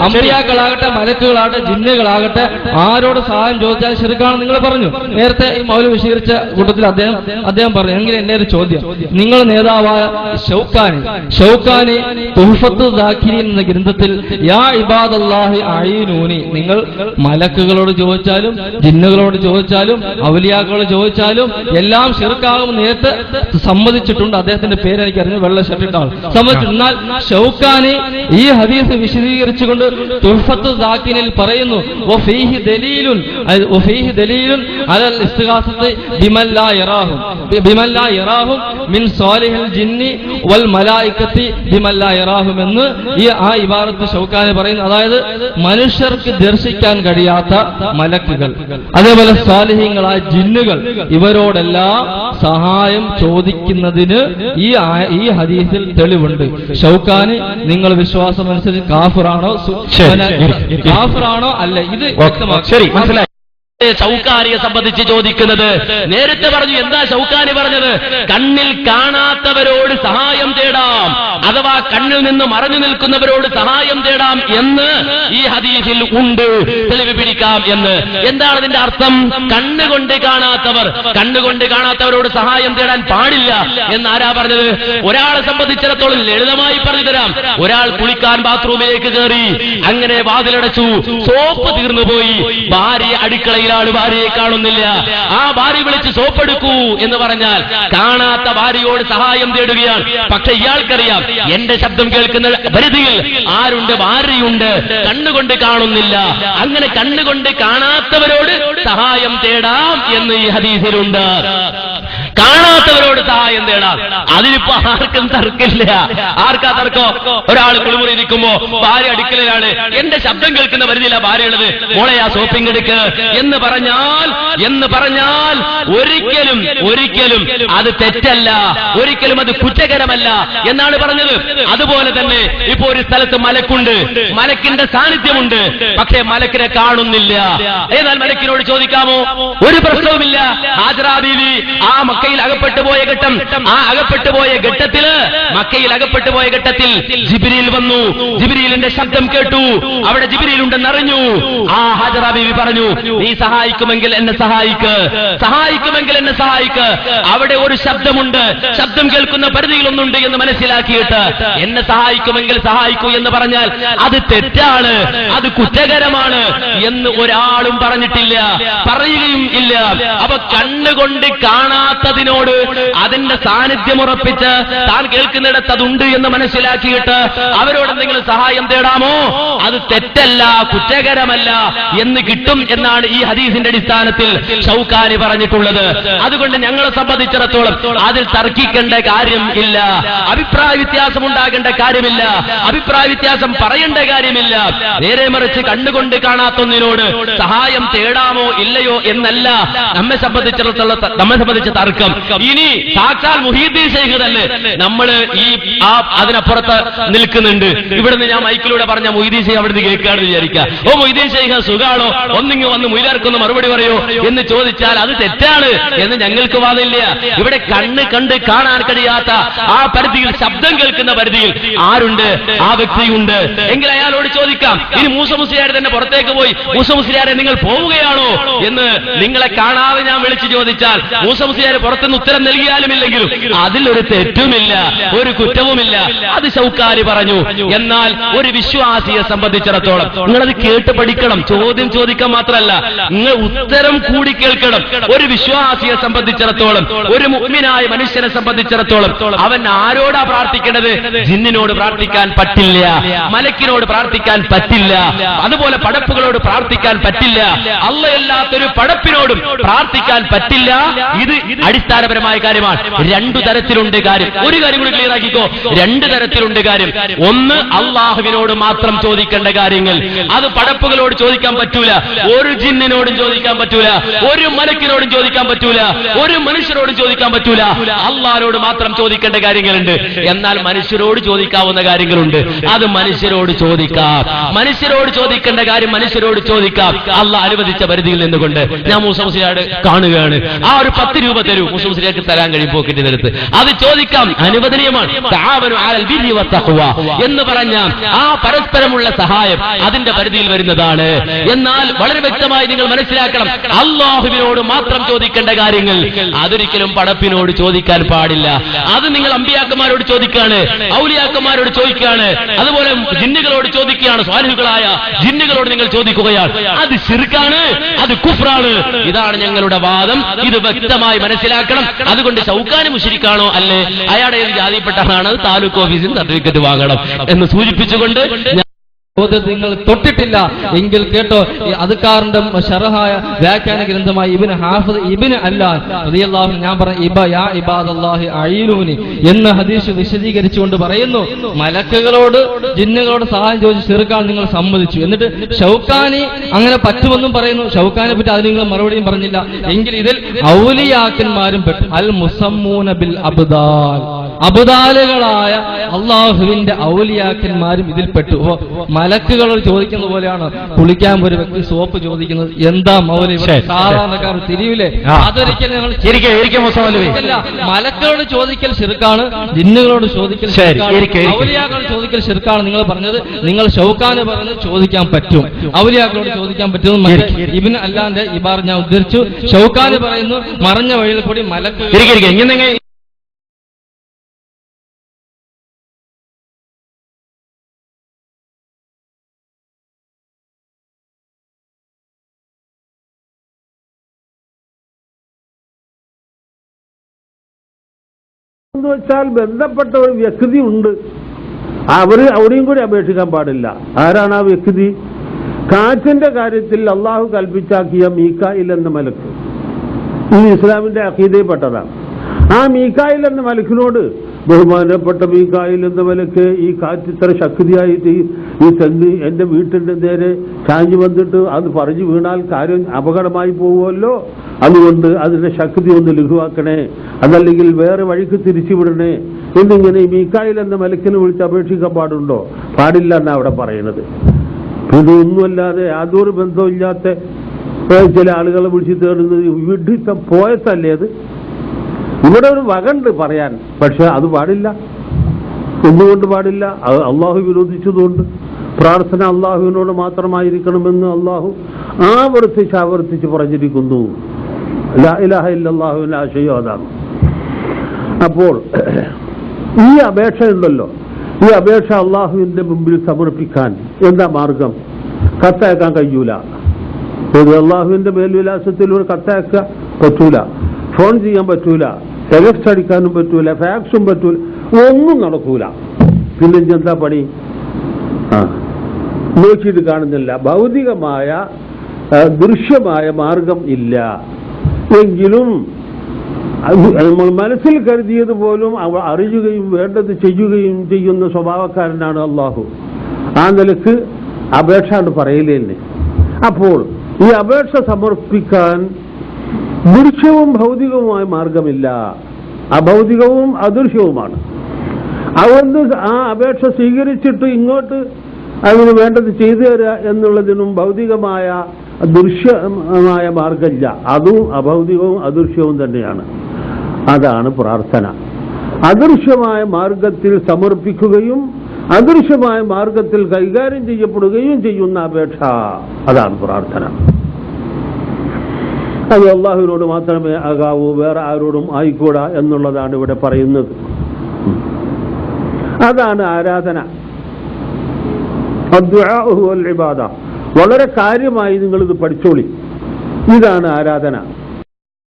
അമ്പിയാക്കളാകട്ടെ മലക്കുകളാകട്ടെ ജിന്നുകളാകട്ടെ ആരോട് സഹായം ചോദിച്ചാൽ ശിർക്കാണെന്ന് നിങ്ങൾ പറഞ്ഞു. നേരത്തെ ഈ മൗലവി വിശദീകരിച്ച കൂട്ടത്തിൽ അദ്ദേഹം പറഞ്ഞു. എങ്കിൽ എന്റെ ഒരു ചോദ്യം, നിങ്ങൾ നേതാവായ ഷൗക്കാനി തുഹ്ഫത്തു ദാക്കിരീൻ എന്ന ഗ്രന്ഥത്തിൽ യാ ഇബാദല്ലാഹി അഈനൂനി, നിങ്ങൾ മലക്കുകളോട് ചോദിച്ചാലും ജിന്നുകളോട് ചോദിച്ചാലും ഔലിയാക്കളോട് ചോദിച്ചാലും എല്ലാം ശിർക്കാകും നേരത്തെ സമ്മതിച്ചിട്ടുണ്ട്. അദ്ദേഹത്തിന്റെ പേര് എനിക്കറിഞ്ഞു, വെള്ള ഷർട്ടിട്ടാണ് സമ്മതിച്ചിട്ടുണ്ട്. എന്നാൽ ഷൗക്കാനി ഈ ഹദീസ് വിശദീകരിച്ചുകൊണ്ട് തുഹ്ഫത്തു ദാക്കിനിൽ പറയുന്നു വഫീഹി ദലീലുൻ അലൽ ഇസ്തിഗാസത്തി ബിമൻ ലാ യറാഹും മിൻ സാലിഹിൽ ജിന്നി വൽ മലായികത്തി ബിമൻ ലാ യറാഹും എന്ന് ആ ഇബാറത്ത് ഷൗക്കാനി പറയുന്നു. അതായത് മനുഷ്യർക്ക് ദർശിക്കാൻ കഴിയാത്ത മലക്കുകൾ, അതേപോലെ സാലിഹീങ്ങളായ ജിന്നുകൾ, ഇവരോടെല്ലാം സഹായം ചോദിക്കുന്നതിന് ഈ ഹദീസിൽ തെളിവുണ്ട്. ഷൗക്കാനി നിങ്ങൾ വിശ്വാസം അനുസരിച്ച് കാഫിറാണോ അല്ല ഇത് ശരി മനസ്സിലായി. ഷൗക്കാനിയെ സംബന്ധിച്ച് ചോദിക്കുന്നത് നേരത്തെ പറഞ്ഞു. എന്താ ഷൗക്കാനി പറഞ്ഞത്? കണ്ണിൽ കാണാത്തവരോട് സഹായം തേടാം, അഥവാ കണ്ണിൽ നിന്ന് മറഞ്ഞു നിൽക്കുന്നവരോട് സഹായം തേടാം എന്ന് ഈ ഹദീസിൽ ഉണ്ട്, തെളിവ് പിടിക്കാം എന്ന്. എന്താണ് ഇതിന്റെ അർത്ഥം? കണ്ണുകൊണ്ട് കാണാത്തവരോട് സഹായം തേടാൻ പാടില്ല എന്ന് ആരാ പറഞ്ഞത്? ഒരാളെ സംബന്ധിച്ചിടത്തോളം ലളിതമായി പറഞ്ഞു തരാം. ഒരാൾ കുളിക്കാൻ ബാത്റൂമിലേക്ക് കയറി, അങ്ങനെ വാതിലടച്ചു, സോപ്പ് തീർന്നുപോയി, ഭാര്യ അടുക്കളയിൽ, ഭാര്യയെ കാണുന്നില്ല. ആ ഭാര്യ വിളിച്ച് സോപ്പെടുക്കൂ എന്ന് പറഞ്ഞാൽ കാണാത്ത ഭാര്യയോട് സഹായം തേടുകയാണ്. പക്ഷെ ഇയാൾക്കറിയാം എന്റെ ശബ്ദം കേൾക്കുന്ന പരിധിയിൽ ആരുണ്ട്? ഭാര്യയുണ്ട്, കണ്ണുകൊണ്ട് കാണുന്നില്ല. അങ്ങനെ കണ്ണുകൊണ്ട് കാണാത്തവരോട് സഹായം തേടാം എന്ന് ഈ ഹദീസിലുണ്ട്. കാണാത്തവരോട് സഹായം തേടാം, അതിനിപ്പോ ആർക്കും തർക്കില്ല. ആർക്കാ തർക്കം? ഒരാൾ കുളിമുറി ഇരിക്കുമ്പോ ഭാര്യ അടുക്കലാണ്, എന്റെ ശബ്ദം കേൾക്കുന്ന പരിധിയില്ല ഭാര്യയുള്ളത്, മോളെ ആ സോപ്പിംഗ് എടുക്ക് എന്ന് പറഞ്ഞാൽ ഒരിക്കലും അത് തെറ്റല്ല, ഒരിക്കലും അത് കുറ്റകരമല്ല എന്നാണ് പറഞ്ഞത്. അതുപോലെ തന്നെ ഇപ്പോ ഒരു സ്ഥലത്ത് മലക്കുണ്ട്, മലക്കിന്റെ സാന്നിധ്യമുണ്ട്, പക്ഷേ മലക്കിനെ കാണുന്നില്ല. എന്നാൽ മലക്കിനോട് ചോദിക്കാമോ? ഒരു പ്രശ്നവുമില്ല. ഹാജറ ബീവി ആ മക്കയിൽ അകപ്പെട്ടുപോയ ഘട്ടത്തിൽ ജിബ്രീൽ വന്നു, ജിബ്രീലിന്റെ ശബ്ദം കേട്ടു, അവിടെ ജിബ്രീൽ ഉണ്ടെന്നറിഞ്ഞു. ആ ഹാജറ ബീവി പറഞ്ഞു, നീ സഹായിക്കുമെങ്കിൽ എന്നെ സഹായിക്ക്, അവിടെ ഒരു ശബ്ദമുണ്ട്, ശബ്ദം കേൾക്കുന്ന പരിധിയിലൊന്നുണ്ട് എന്ന് മനസ്സിലാക്കിയിട്ട് എന്നെ സഹായിക്കുമെങ്കിൽ സഹായിക്കൂ എന്ന് പറഞ്ഞാൽ അത് തെറ്റാണ്, അത് കുറ്റകരമാണ് എന്ന് ഒരാളും പറഞ്ഞിട്ടില്ല, പറയുകയും ഇല്ല. അപ്പൊ കണ്ണുകൊണ്ട് കാണാത്തതിനോട് അതിന്റെ സാന്നിധ്യം ഉറപ്പിച്ച് താൻ കേൾക്കുന്നിടത്ത് അതുണ്ട് എന്ന് മനസ്സിലാക്കിയിട്ട് അവരോട് എന്തെങ്കിലും സഹായം തേടാമോ? അത് തെറ്റല്ല, കുറ്റകരമല്ല എന്ന് കിട്ടും എന്നാണ് ഈ ഹദീസിന്റെ അടിസ്ഥാനത്തിൽ ഷൗക്കാനി പറഞ്ഞിട്ടുള്ളത്. അതുകൊണ്ട് ഞങ്ങളെ സംബന്ധിച്ചിടത്തോളം അതിൽ തർക്കിക്കേണ്ട കാര്യം ഇല്ല, അഭിപ്രായ വ്യത്യാസം ഉണ്ടാകേണ്ട കാര്യമില്ല, അഭിപ്രായ വ്യത്യാസം പറയേണ്ട കാര്യമില്ല. നേരെ മറിച്ച് കണ്ണുകൊണ്ട് കാണാത്തൊന്നിനോട് സഹായം തേടാമോ ഇല്ലയോ എന്നല്ല നമ്മെ സംബന്ധിച്ച തർക്കം. ഇനി സാക്ഷാൽ മുഹീദ്ദീൻ ശൈഖ് തന്നെ നമ്മൾ അതിനപ്പുറത്ത് നിൽക്കുന്നുണ്ട്. ഇവിടുന്ന് ഞാൻ മൈക്കിലൂടെ പറഞ്ഞ മുഹീദ്ദീൻ ശൈഖ് അവിടുന്ന് കേൾക്കുകയാണെന്ന് വിചാരിക്കുക. ഓ മുഹീദ്ദീൻ ശൈഖ് സുഖാണോ, ഒന്നിങ്ങ് വന്ന് മുയിലാർക്കൊന്ന് മറുപടി പറയോ എന്ന് ചോദിച്ചാൽ അത് തെറ്റാണ് എന്ന് ഞങ്ങൾക്ക് വാദമില്ല. ഇവിടെ കണ്ട് കാണാൻ കഴിയാത്ത ആ പരിധിയിൽ, ശബ്ദം കേൾക്കുന്ന പരിധിയിൽ ആരുണ്ട്? ആ വ്യക്തിയുണ്ട്. എങ്കിൽ അയാളോട് ചോദിക്കാം. ഇനി മൂസ മുസ്ലിയാർ തന്നെ പുറത്തേക്ക് പോയി, മൂസ മുസ്ലിയാരെ നിങ്ങൾ പോവുകയാണോ എന്ന് നിങ്ങളെ കാണാതെ ഞാൻ വിളിച്ചു ചോദിച്ചാൽ മൂസ മുസ്ലിയാർ പുറത്തുനിന്ന് ഉത്തരം നൽകിയാലും ഇല്ലെങ്കിലും അതിലൊരു തെറ്റുമില്ല, ഒരു കുറ്റവുമില്ല. അത് ഷൗക്കാനി പറഞ്ഞു. എന്നാൽ ഒരു വിശ്വാസിയെ സംബന്ധിച്ചിടത്തോളം നിങ്ങളത് കേട്ട് പഠിക്കണം. ചോദ്യം ചോദിക്കാൻ മാത്രമല്ല, നിങ്ങൾ ഉത്തരം കൂടി കേൾക്കണം. ഒരു വിശ്വാസിയെ സംബന്ധിച്ചിടത്തോളം, ഒരു മുഅ്മിനായ മനുഷ്യനെ സംബന്ധിച്ചിടത്തോളം അവൻ ആരോടാ പ്രാർത്ഥിക്കേണ്ടത്? ജിന്നിനോട് പ്രാർത്ഥിക്കാൻ പറ്റില്ല, മലക്കിനോട് പ്രാർത്ഥിക്കാൻ പറ്റില്ല, അതുപോലെ പടപ്പുകളോട് പ്രാർത്ഥിക്കാൻ പറ്റില്ല, അല്ലാത്തൊരു പടപ്പിനോടും പ്രാർത്ഥിക്കാൻ പറ്റില്ല. ഇത് അടിസ്ഥാനപരമായ കാര്യമാണ്. രണ്ടു തരത്തിലുണ്ട് കാര്യം. ഒരു കാര്യം കൂടി ക്ലിയർ ആക്കിക്കോ, രണ്ടു തരത്തിലുണ്ട് കാര്യം. ഒന്ന്, അള്ളാഹുവിനോട് മാത്രം ചോദിക്കേണ്ട കാര്യങ്ങൾ, അത് പടപ്പുകളോട് ചോദിക്കാൻ പറ്റൂല, ഒരു ജിന്നിനോടും ചോദിക്കാൻ പറ്റൂല, ഒരു മലക്കിനോടും ചോദിക്കാൻ പറ്റൂല, ഒരു മനുഷ്യരോടും ചോദിക്കാൻ പറ്റൂല. അള്ളാഹിനോട് മാത്രം ചോദിക്കേണ്ട കാര്യങ്ങളുണ്ട്. എന്നാൽ മനുഷ്യരോട് ചോദിക്കാവുന്ന കാര്യങ്ങളുണ്ട്, അത് മനുഷ്യരോട് ചോദിക്കാം. മനുഷ്യരോട് ചോദിക്കേണ്ട കാര്യം മനുഷ്യരോട് ചോദിക്കാം, അള്ളാഹ് അനുവദിച്ച പരിധിയിൽ നിന്നുകൊണ്ട്. ഞാൻ മൂസ മുസ്ലിയാരോട് കാണുകയാണ്, ആ ഒരു 10 രൂപ തരൂ, മൂസ മുസ്ലിയാർക്ക് തരാൻ കഴിയും പോക്കറ്റിനെടുത്ത്, അത് ചോദിക്കാം, അനുവദനീയമാണ്. തആവനു അലൽ ബിർരി വത്തഖ്വ എന്ന് പറഞ്ഞ ആ പരസ്പരമുള്ള സഹായം അതിന്റെ പരിധിയിൽ വരുന്നതാണ്. എന്നാൽ വളരെ വ്യക്തമായി നിങ്ങൾ മനസ്സിലാക്കണം, അള്ളാഹുവിനോട് മാത്രം ചോദിക്കേണ്ട കാര്യങ്ങൾ അതൊരിക്കലും പടപ്പിനോട് ചോദിക്കാൻ പാടില്ല. അത് നിങ്ങൾ അമ്പിയാക്കന്മാരോട് ചോദിക്കാണ്, ഔലിയാക്കന്മാരോട് ചോദിക്കാണ്, അതുപോലെ ജിന്നുകളോട് ചോദിക്കുകയാണ്, സ്വാലിഹുകളായ ജിന്നുകളോട് നിങ്ങൾ ചോദിക്കുകയാണ്. അത് ശിർക്കാണ്, അത് കുഫ്റാണ്. ഇതാണ് ഞങ്ങളുടെ വാദം. ഇത് വ്യക്തമായി മനസ്സിലാക്കണം. അതുകൊണ്ട് ശൗക്കാനി മുശ്രിക്കാണോ അല്ലേ, അയാളുടെ ഏത് ജാതിപ്പെട്ടതാണ്, താലൂക്ക് ഓഫീസിൽ സർട്ടിഫിക്കറ്റ് വാങ്ങണം എന്ന് സൂചിപ്പിച്ചുകൊണ്ട് നിങ്ങൾ തൊട്ടിട്ടില്ല എങ്കിൽ കേട്ടോ, അദ്കാറിന്റെ ശറഹായ വ്യാഖ്യാന ഗ്രന്ഥമായ ഇബ്നു ഹാഫിദ് ഇബ്നു അല്ലാൻ റളിയല്ലാഹു അൻഹു ഞാൻ പറഞ്ഞ യാ ഇബാദല്ലാഹി അഈനൂനി എന്ന ഹദീസ് വിശദീകരിച്ചുകൊണ്ട് പറയുന്നു, മലക്കുകളോട് ജിന്നുകളോട് സഹായം ചോദിച്ച് ശിർക്കാൻ നിങ്ങൾ സമ്മതിച്ചു. എന്നിട്ട് ഷൗക്കാനി അങ്ങനെ പറ്റുമെന്നും പറയുന്നു. ഷൗക്കാനെ പറ്റി അതിന് നിങ്ങൾ മറുപടിയും പറഞ്ഞില്ല. എങ്കിൽ ഇതിൽ ഔലിയാക്കന്മാരും പെട്ടു. അൽ മുസമ്മൂന ബിൽ അബ്ദാൽ, അബ്ദാലുകളായ അള്ളാഹുവിന്റെ ഔലിയാക്കന്മാരും ഇതിൽപ്പെട്ടു. മലക്കുകളോട് ചോദിക്കുന്ന പോലെയാണ് കുളിക്കാൻ ഒരു വ്യക്തി സോപ്പ് ചോദിക്കുന്നത്. എന്താ മൗലവി, സാധാരണക്കാർ തിരിയൂലേ? അതൊരിക്കലും ഞങ്ങൾ മലക്കുകളോട് ചോദിക്കൽ ശിർക്കാണ്, ജിന്നുകളോട് ചോദിക്കൽ ഔലിയാക്കളോട് ചോദിക്കൽ ശിർക്കാണ് നിങ്ങൾ പറഞ്ഞത്. നിങ്ങൾ ഷൗക്കാന് പറഞ്ഞത് ചോദിക്കാൻ പറ്റും, ഔലിയാക്കളോട് ചോദിക്കാൻ പറ്റും. ഇബ്നു അല്ലാന്റെ ഇബാർ ഞാൻ ഉദ്ധരിച്ചു. ഷൗക്കാന് പറയുന്നു മറഞ്ഞ വഴിയിൽ കൂടി മലക്കുകൾ എന്ന് വെച്ചാൽ ബന്ധപ്പെട്ട ഒരു വ്യക്തി ഉണ്ട്, അവിടെയും കൂടി അപേക്ഷിക്കാൻ പാടില്ല. ആരാണ് ആ വ്യക്തി? കാറ്റിന്റെ കാര്യത്തിൽ അള്ളാഹു കൽപ്പിച്ചാക്കിയ മീക്കായിൽ എന്ന മലക്ക്, ഈ ഇസ്ലാമിന്റെ അഖീദയിൽപ്പെട്ടതാണ്. ആ മീക്കായിൽ എന്ന മലക്കിനോട് ബഹുമാനപ്പെട്ട മീക്കായിൽ എന്ന മലക്ക്, ഈ കാറ്റ് ഇത്ര ശക്തിയായിട്ട് ഈ തെങ്ങ് എന്റെ വീട്ടിന്റെ നേരെ ചാഞ്ഞു വന്നിട്ട് അത് പറഞ്ഞു വീണാൽ കാര്യം അപകടമായി പോകുമല്ലോ, അതുകൊണ്ട് അതിന്റെ ശക്തി ഒന്ന് ലഘുവാക്കണേ, അതല്ലെങ്കിൽ വേറെ വഴിക്ക് തിരിച്ചുവിടണേ എന്നിങ്ങനെ ഈ മീക്കായിൽ എന്ന മലക്കിനെ വിളിച്ച് അപേക്ഷിക്കാൻ പാടുണ്ടോ? പാടില്ല എന്നാണ് അവിടെ പറയുന്നത്. ഇതൊന്നുമല്ലാതെ യാതൊരു ബന്ധമില്ലാത്ത ചില ആളുകളെ വിളിച്ച് തേടുന്നത് വിഡിത്തം പോയത്തല്ലേ അത്. ഇവിടെ ഒരു വകണ്ട് പറയാൻ, പക്ഷെ അത് പാടില്ല. എന്തുകൊണ്ട് പാടില്ല? അള്ളാഹു വിരോധിച്ചതുകൊണ്ട്. പ്രാർത്ഥന അള്ളാഹുവിനോട് മാത്രമായിരിക്കണമെന്ന് അള്ളാഹു ആവർത്തിച്ച് പറഞ്ഞിരിക്കുന്നു. ലാ ഇലാഹ ഇല്ലല്ലാഹുവിന്റെ ആശയം അതാണ്. അപ്പോൾ ഈ അപേക്ഷ ഉണ്ടല്ലോ, ഈ അപേക്ഷ അള്ളാഹുവിന്റെ മുമ്പിൽ സമർപ്പിക്കാൻ എന്താ മാർഗം? കത്തയക്കാൻ കഴിയൂല. അള്ളാഹുവിന്റെ മേൽവിലാസത്തിലൂടെ കത്തയക്കാൻ പറ്റൂല, ഫോൺ ചെയ്യാൻ പറ്റൂല, ടെക്സ്റ്റ് അടിക്കാനും പറ്റൂല, ഫാക്സും പറ്റൂല, ഒന്നും നടക്കൂല. പിന്നെ എന്താ പണി? നോക്കിയിട്ട് കാണുന്നില്ല. ഭൗതികമായ ദൃശ്യമായ മാർഗം ഇല്ല എങ്കിലും നമ്മൾ മനസ്സിൽ കരുതിയത് പോലും അറിയുകയും വേണ്ടത് ചെയ്യുകയും ചെയ്യുന്ന സ്വഭാവക്കാരനാണ് അള്ളാഹു. ആ നിലക്ക് അപേക്ഷ പറയില്ലേ. അപ്പോൾ ഈ അപേക്ഷ സമർപ്പിക്കാൻ ദൃശ്യവും ഭൗതികവുമായ മാർഗമില്ല, അഭൗതികവും അദൃശ്യവുമാണ്. അതുകൊണ്ട് ആ അപേക്ഷ സ്വീകരിച്ചിട്ട് ഇങ്ങോട്ട് അതിന് വേണ്ടത് ചെയ്തു തരിക എന്നുള്ളതിനും ഭൗതികമായ ദൃശ്യമായ മാർഗമില്ല. അതും അഭൗതികവും അദൃശ്യവും തന്നെയാണ്. അതാണ് പ്രാർത്ഥന. അദൃശ്യമായ മാർഗത്തിൽ സമർപ്പിക്കുകയും അദൃശ്യമായ മാർഗത്തിൽ കൈകാര്യം ചെയ്യപ്പെടുകയും ചെയ്യുന്ന അപേക്ഷ, അതാണ് പ്രാർത്ഥന. അത് അള്ളാഹുവിനോട് മാത്രമേ ആകാവൂ, വേറെ ആരോടും ആയിക്കൂടാ എന്നുള്ളതാണ് ഇവിടെ പറയുന്നത്. അതാണ് ആരാധന. വളരെ കാര്യമായി നിങ്ങളിത് പഠിച്ചോളി. ഇതാണ് ആരാധന.